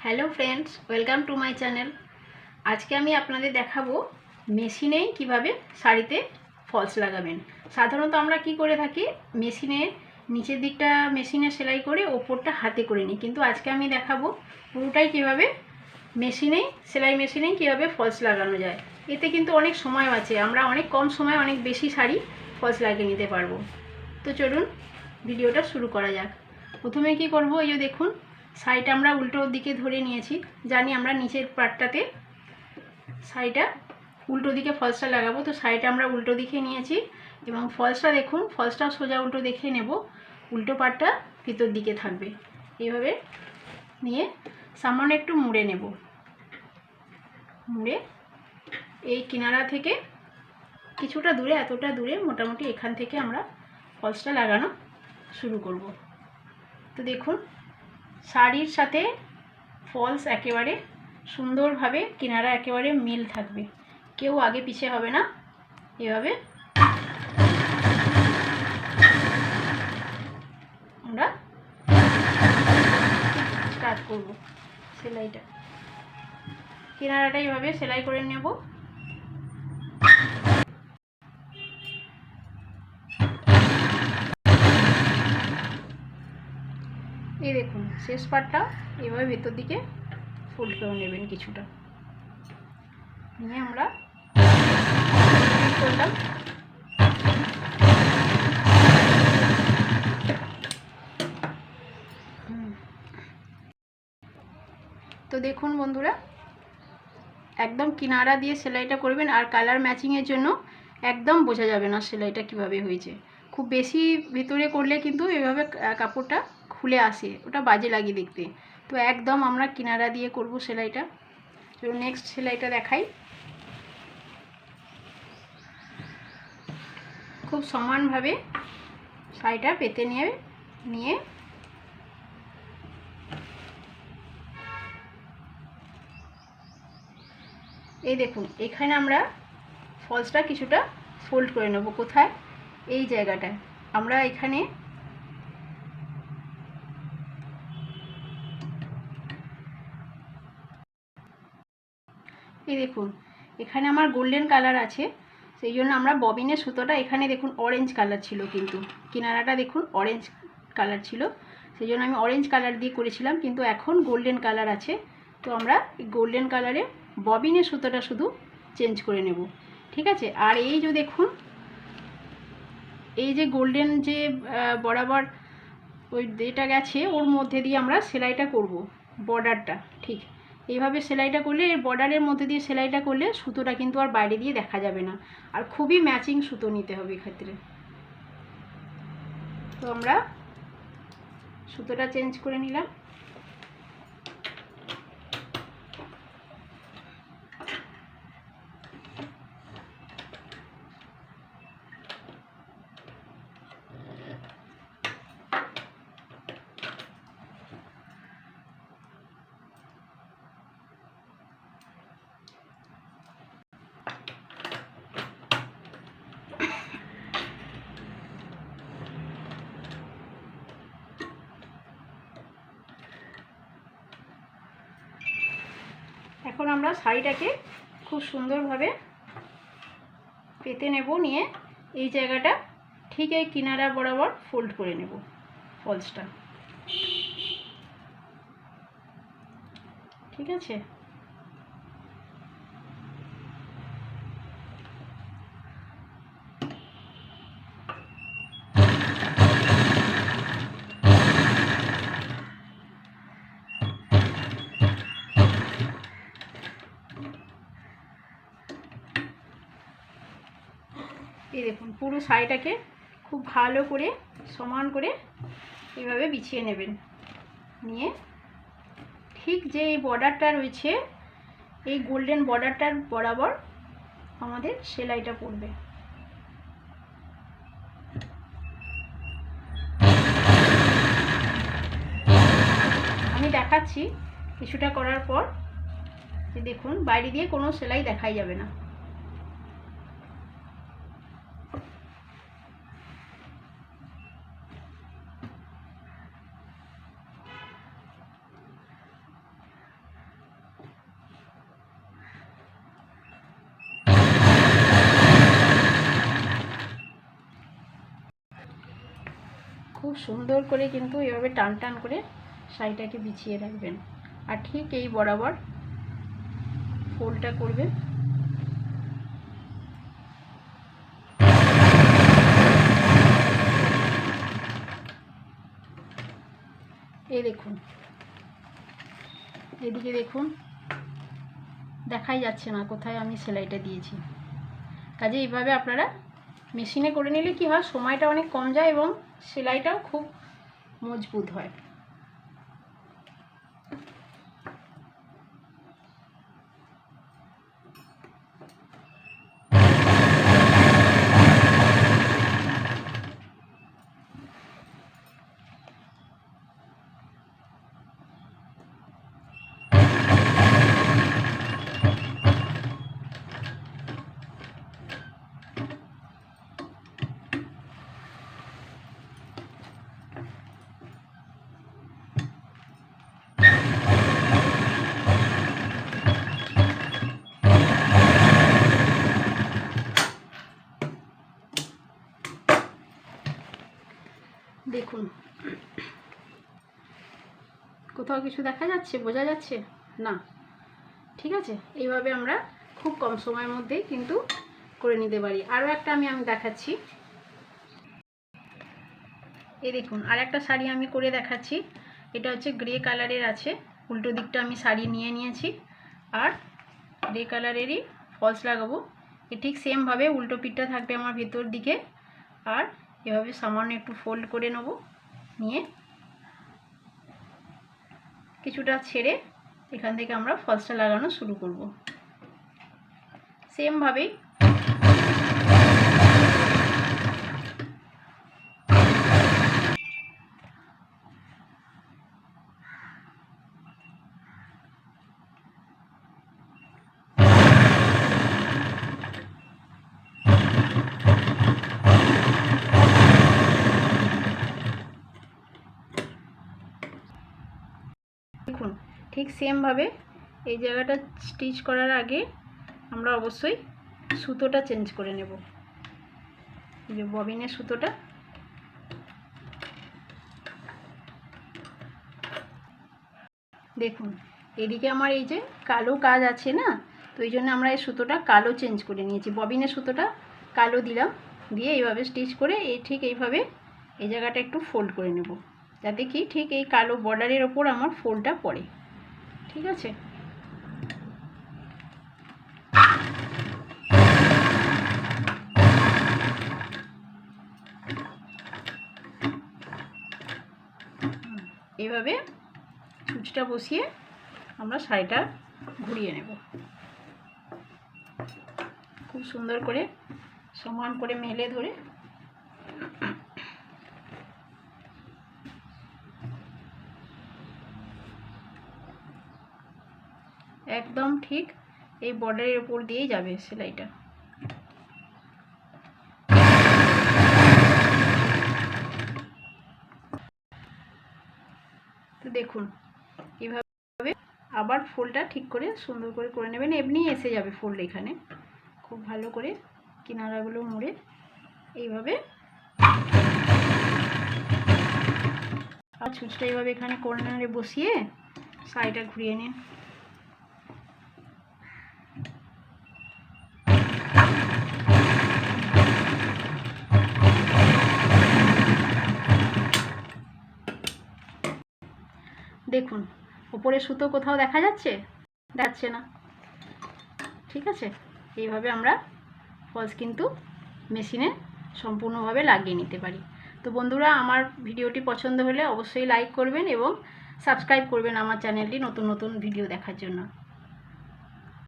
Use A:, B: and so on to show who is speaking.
A: Hello friends, welcome to my channel. আজকে আমি আপনাদের দেখাবো মেশিনে কিভাবে শাড়িতে ফলস লাগাবেন। সাধারণত আমরা কি করে থাকি, মেশিনের নিচের দিকটা মেশিনে সেলাই করে ওপরটা হাতে করে নিই, কিন্তু আজকে আমি দেখাবো পুরোটাই কিভাবে সেলাই মেশিনেই কিভাবে ফলস লাগানো যায়। এতে কিন্তু অনেক সময় বাঁচে, আমরা অনেক কম সময়ে অনেক বেশি শাড়ি ফলস লাগিয়ে নিতে পারবো। তো চলুন ভিডিওটা শুরু করা যাক। প্রথমে কি করব, এই যে দেখুন শাড়িটা আমরা উল্টো দিকে ধরে নিয়েছি। জানি আমরা নিচের পাটটাতে শাড়িটা উল্টো দিকে ফলসটা লাগাবো, তো শাড়িটা আমরা উল্টো দিকে নিয়েছি এবং ফলসটা দেখুন, ফলসটা সোজা উল্টো দেখে নেব, উল্টো পাটটা ভিতর দিকে থাকবে। এইভাবে নিয়ে সামান্য একটু মুড়ে নেব, মুড়ে এই কিনারা থেকে কিছুটা দূরে, এতটা দূরে মোটামুটি এখান থেকে আমরা ফলসটা লাগানো শুরু করব। তো দেখুন শাড়ির সাথে ফলস একেবারে সুন্দরভাবে কিনারা একেবারে মিল থাকবে, কেউ আগে পিছে হবে না। এভাবে আমরা স্টার্ট করব সেলাইটা। কিনারাটা এইভাবে সেলাই করে নেব। এই দেখুন শেষ পাটটা এইভাবে ভেতর দিকে ফোল্ড করে নেবেন কিছুটা, নিয়ে আমরা করলাম। তো দেখুন বন্ধুরা, একদম কিনারা দিয়ে সেলাইটা করবেন, আর কালার ম্যাচিংয়ের জন্য একদম বোঝা যাবে না সেলাইটা কিভাবে হয়েছে। খুব বেশি ভিতরে করলে কিন্তু এভাবে কাপড়টা খুলে আসে, ওটা বাজে লাগে দেখতে। তো একদম আমরা কিনারা দিয়ে করব সেলাইটা। তো নেক্সট সেলাইটা দেখাই। খুব সমানভাবে শাড়িটা পেতে নিয়ে এই দেখুন এখানে আমরা ফলসটা কিছুটা ফোল্ড করে নেব। কোথায়? এই জায়গাটায় আমরা এখানে এই দেখুন এখানে আমার গোল্ডেন কালার আছে, সেই জন্য আমরা ববিনের সুতোটা এখানে দেখুন অরেঞ্জ কালার ছিল, কিন্তু কিনারাটা দেখুন অরেঞ্জ কালার ছিল, সেই জন্য আমি অরেঞ্জ কালার দিয়ে করেছিলাম, কিন্তু এখন গোল্ডেন কালার আছে। তো আমরা এই গোল্ডেন কালারে ববিনের সুতোটা শুধু চেঞ্জ করে নেব, ঠিক আছে। আর এই যে দেখুন এই যে গোল্ডেন যে বরাবর ওই এটা গেছে, ওর মধ্যে দিয়ে আমরা সেলাইটা করব বর্ডারটা। ঠিক এইভাবে সেলাইটা করলে, এর বর্ডারের মধ্যে দিয়ে সেলাইটা করলে সুতোটা কিন্তু আর বাইরে দিয়ে দেখা যাবে না, আর খুবই ম্যাচিং সুতো নিতে হবে এক্ষেত্রে। তো আমরা সুতোটা চেঞ্জ করে নিলাম। এখন আমরা শাড়িটাকে খুব সুন্দরভাবে পেতে নেব, নিয়ে এই জায়গাটা ঠিক এই কিনারা বরাবর ফোল্ড করে নেব ফলসটা, ঠিক আছে। এই দেখুন পুরো শাড়িটাকে খুব ভালো করে সমান করে এইভাবে বিছিয়ে নেবেন, নিয়ে ঠিক যে এই বর্ডারটা রয়েছে, এই গোল্ডেন বর্ডারটার বরাবর আমাদের সেলাইটা পড়বে। আমি দেখাচ্ছি কিছুটা করার পর, যে দেখুন বাইরে দিয়ে কোনো সেলাই দেখাই যাবে না। সুন্দর করে কিন্তু এভাবে টান টান করে শাড়িটাকে বিছিয়ে রাখবেন, আর ঠিক এই বরাবর ফোল্ডটা করবেন। এই দেখুন, এদিকে দেখুন, দেখাই যাচ্ছে না কোথায় আমি সেলাইটা দিয়েছি। কাজে এইভাবে আপনারা মেশিনে করে নিলে কি হয়, সময়টা অনেক কম যায় এবং সেলাইটাও খুব মজবুত হয়। দেখুন, কোথাও কিছু দেখা যাচ্ছে, বোঝা যাচ্ছে না? ঠিক আছে, এইভাবে আমরা খুব কম সময়ের মধ্যেই কিন্তু করে নিতে পারি। আরও একটা আমি দেখাচ্ছি। এই দেখুন, আর একটা শাড়ি আমি করে দেখাচ্ছি। এটা হচ্ছে গ্রে কালারের আছে, উল্টো দিকটা আমি শাড়ি নিয়ে নিয়েছি আর গ্রে কালারেরই ফলস লাগাবো। এ ঠিক সেমভাবে উল্টো পিঠটা থাকবে আমার ভেতর দিকে, আর এভাবে সামান্য একটু ফোল্ড করে নেব, নিয়ে কিছুটা ছেড়ে এখান থেকে আমরা ফলসটা লাগানো শুরু করব। সেমভাবেই দেখুন, ঠিক সেমভাবে এই জায়গাটা স্টিচ করার আগে আমরা অবশ্যই সুতোটা চেঞ্জ করে নেব। এই যে ববিনের সুতোটা, দেখুন এদিকে আমার এই যে কালো কাজ আছে না, তো এই জন্য আমরা এই সুতোটা কালো চেঞ্জ করে নিয়েছি। ববিনের সুতোটা কালো দিলাম, দিয়ে এইভাবে স্টিচ করে ঠিক এইভাবে এই জায়গাটা একটু ফোল্ড করে নেব, যাতে কি ঠিক এই কালো বর্ডারের ওপর আমার ফোল্ডটা পড়ে। ঠিক আছে, এইভাবে সুচটা বসিয়ে আমরা শাড়িটা ঘুরিয়ে নেব। খুব সুন্দর করে সমান করে মেলে ধরে একদম ঠিক এই বর্ডারের উপর দিয়েই যাবে সেলাইটা। তো দেখুন, এইভাবে আবার ফোল্ডটা ঠিক করে সুন্দর করে করে নেবেন, এমনি এসে যাবে ফোল্ড এখানে। খুব ভালো করে কিনারাগুলো মুড়ে এইভাবে আর ছুঁচটা এইভাবে এখানে কর্নারে বসিয়ে শাড়িটা ঘুরিয়ে নিন। দেখুন, উপরে সুতো কোথাও দেখা যাচ্ছে? যাচ্ছে না। ঠিক আছে, এইভাবে আমরা ফলস কিন্তু মেশিনে সম্পূর্ণভাবে লাগিয়ে নিতে পারি। তো বন্ধুরা, আমার ভিডিওটি পছন্দ হলে অবশ্যই লাইক করবেন এবং সাবস্ক্রাইব করবেন আমার চ্যানেলটি নতুন নতুন ভিডিও দেখার জন্য।